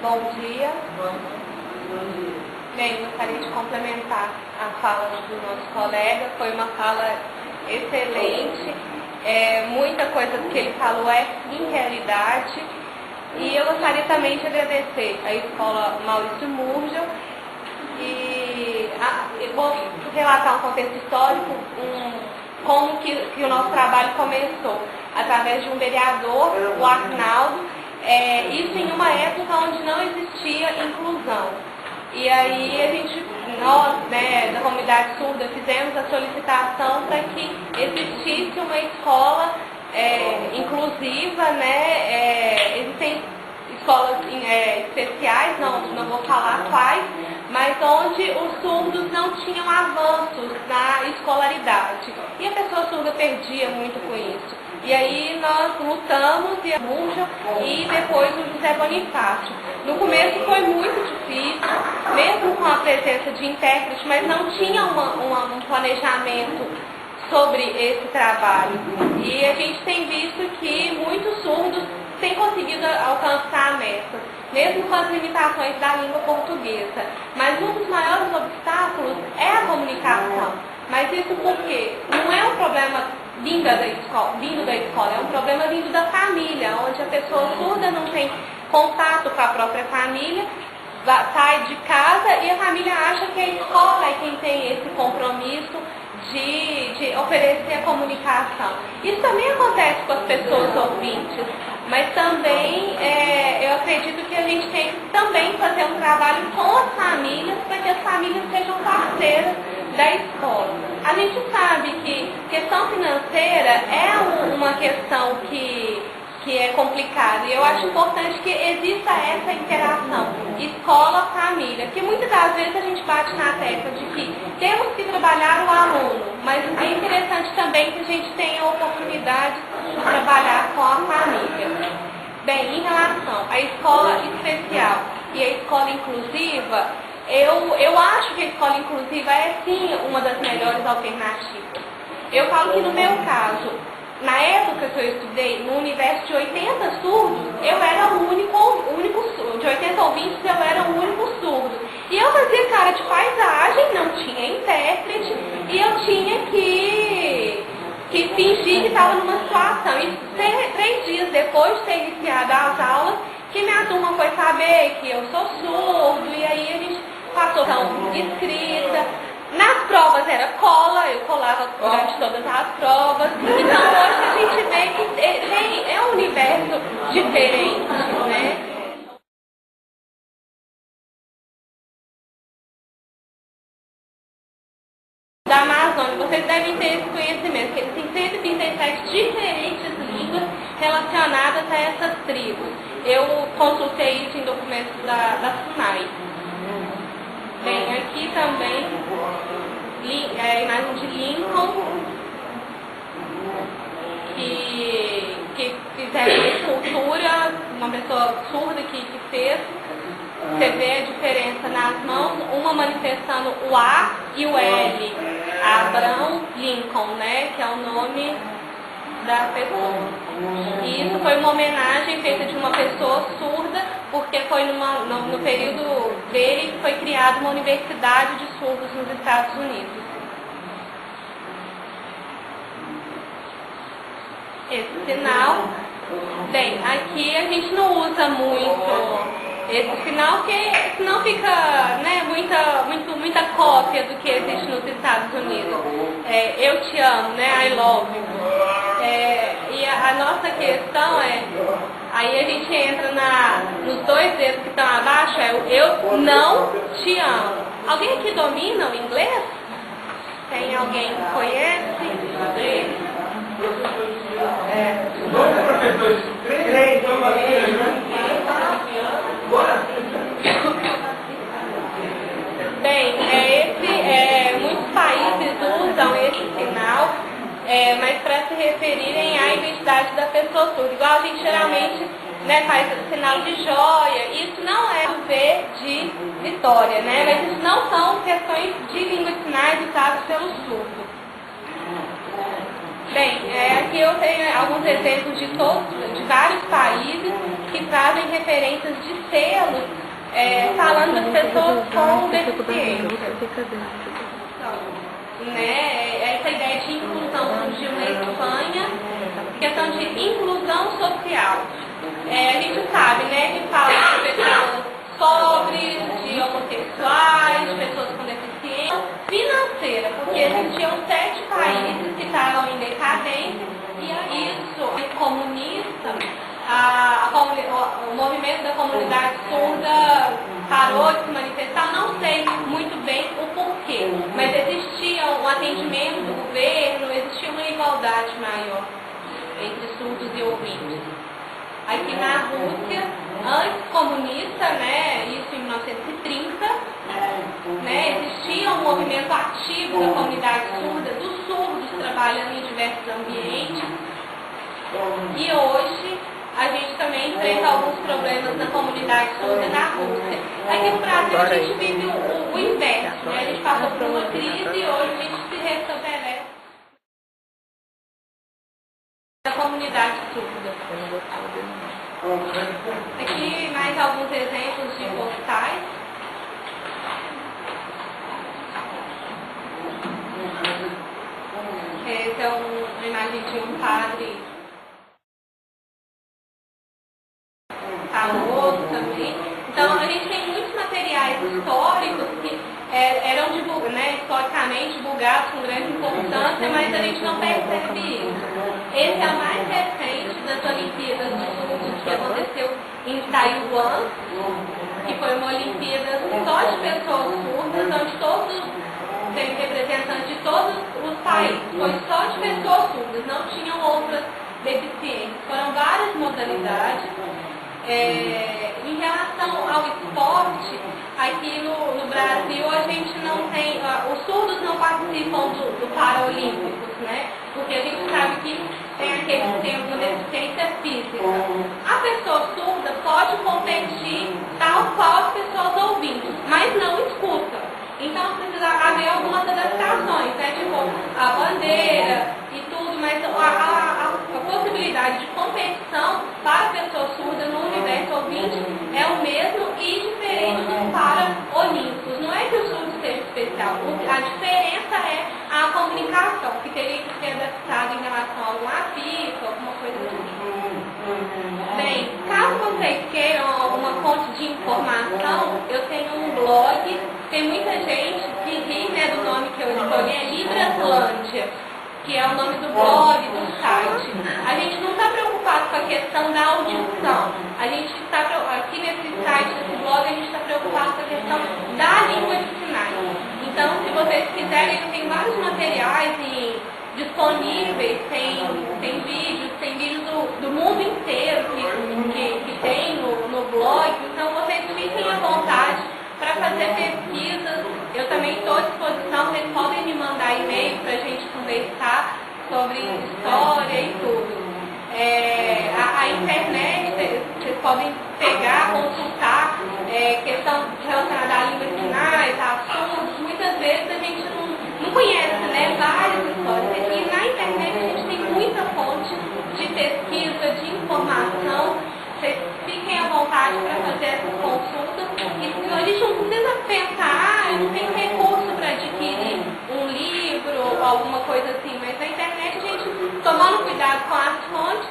Bom dia. Bem, gostaria de complementar a fala do nosso colega. Foi uma fala excelente. Muita coisa do que ele falou é sim realidade. E eu gostaria também de agradecer à Escola Maurício Murgel e vou relatar um contexto histórico, como que o nosso trabalho começou, através de um vereador, o Arnaldo, isso em uma época onde não existia inclusão. E aí nós, da comunidade surda, fizemos a solicitação para que existisse uma escola inclusiva, existem escolas especiais, não vou falar quais, mas onde os surdos não tinham avanços na escolaridade. E a pessoa surda perdia muito com isso. E aí nós lutamos, e a Murgel e depois o José Bonifácio. No começo foi muito difícil, mesmo com a presença de intérprete, mas não tinha um planejamento sobre esse trabalho. E a gente tem visto que muitos surdos têm conseguido alcançar a meta, mesmo com as limitações da língua portuguesa. Mas um dos maiores obstáculos é a comunicação. Mas isso porque não é um problema vindo da escola, é um problema vindo da família, onde a pessoa surda não tem contato com a própria família, sai de casa e a família acha que a escola é quem tem esse compromisso de oferecer a comunicação. Isso também acontece com as pessoas ouvintes, mas também eu acredito que a gente tem que também fazer um trabalho com as famílias para que as famílias sejam parceiras da escola. A gente sabe que questão financeira é uma questão que é complicada, e eu acho importante que exista essa interação escola-família, que muitas das vezes a gente bate na tecla de que temos que trabalhar o aluno, mas é interessante também que a gente tenha a oportunidade de trabalhar com a família. Bem, em relação à escola especial e à escola inclusiva, eu acho que a escola inclusiva é sim uma das melhores alternativas. Eu falo que no meu caso, na época que eu estudei, no universo de 80 surdos, eu era o único surdo. De 80 ouvintes, eu era o único surdo. E eu fazia cara de paisagem, não tinha intérprete, e eu tinha que fingir que estava numa situação. E 3 dias depois de ter iniciado as aulas, que minha turma foi saber que eu sou surdo, e aí a gente passou escrita. Nas provas era cola, eu colava durante todas as provas. Então hoje a gente vê que é um universo diferente, né? Da Amazônia, vocês devem ter esse conhecimento, que eles têm 137 diferentes línguas relacionadas a essas tribos. Eu consultei isso em documentos da FUNAI. Bem, aqui também a imagem de Lincoln, que fizeram uma escultura, uma pessoa surda que fez. Você vê a diferença nas mãos, uma manifestando o A e o L. Abraham Lincoln, que é o nome da pessoa. E isso foi uma homenagem feita de uma pessoa surda, porque foi no período dele que foi criada uma universidade de surdos nos Estados Unidos. Esse sinal, bem, aqui a gente não usa muito esse sinal, porque senão fica muita cópia do que existe nos Estados Unidos. Eu te amo, I love you. E a nossa questão aí a gente entra nos 2 dedos que estão abaixo, eu não te amo. Alguém aqui domina o inglês? Tem alguém que conhece? Dois professores, 3. Bem, muitos países usam esse sinal, mas para se referirem à identidade da pessoa surda. Igual a gente geralmente faz o sinal de joia, isso não é o V de vitória, mas isso não são questões de língua de sinais usadas pelo surdo. Bem, aqui eu tenho alguns exemplos de vários países que trazem referências de selos falando das pessoas com deficiência. Então, né, essa ideia de inclusão surgiu na Espanha, questão de inclusão social. A gente sabe, né, que fala de pessoas pobres, de homossexuais, de pessoas com deficiência financeira, porque existiam 7 países que estavam em decadência e isso, comunista, o movimento da comunidade surda parou de se manifestar, não sei muito bem o porquê, mas existia um atendimento do governo, existia uma igualdade maior entre surdos e ouvintes. Aqui na Rússia, antes comunista, né, isso em 1930, né, existia um movimento ativo da comunidade surda, dos surdos trabalhando em diversos ambientes. E hoje a gente também enfrenta alguns problemas na comunidade surda na Rússia. Aqui no Brasil a gente vive o inverso, né? A gente passou por uma crise e hoje a gente se restabelece da comunidade surda. Aqui mais alguns exemplos de postais. Essa é uma imagem de um padre famoso também. Então a gente tem muitos materiais históricos que eram historicamente divulgados com grande importância, mas a gente não percebe isso. Esse é o mais recente das Olimpíadas dos Surdos, que aconteceu em Taiwan, que foi uma Olimpíada só de pessoas surdas, onde todos tem representantes de todos os países. Foi só de pessoas surdas, não tinham outras deficiências. Foram várias modalidades. Em relação ao esporte, aqui no Brasil a gente não tem, os surdos não participam do Paralímpicos, né? Porque a gente sabe que tem aqueles que têm uma deficiência física. A pessoa surda pode competir tal qual as pessoas ouvintes, mas não escuta. Então precisa haver algumas adaptações, né? Tipo a bandeira e tudo, mas a possibilidade de competição para a pessoa surda no universo ouvinte é o mesmo e diferente para olímpicos. Não é que o surdo seja especial, a diferença é a comunicação, que teria que ser adaptada em relação a algum apito, alguma coisa assim. Bem, caso vocês queiram alguma fonte de informação, eu tenho um blog, tem muita gente que ri, né, do nome que eu escolhi, é Libraslândia, que é o nome do blog, do site. A gente não está preocupado com a questão da audição. A gente está, aqui nesse site, nesse blog, a gente está preocupado com a questão da língua de sinais. Então, se vocês quiserem, tem vários materiais disponíveis, tem vídeos do mundo inteiro que tem no blog. Então, vocês fiquem à vontade para fazer pesquisas. Eu também estou à disposição, vocês podem me mandar e-mail para a gente conversar sobre história e tudo. A internet, vocês podem pegar, consultar questão relacionada à língua de sinais, a surdos. Muitas vezes a gente não conhece, né, várias histórias. E na internet a gente tem muita fonte de pesquisa, de informação. Vocês fiquem à vontade para fazer essas consultas. E a gente não precisa pensar, eu não tenho recurso para adquirir um livro ou alguma coisa assim, mas na internet a gente, tomando cuidado com as fontes,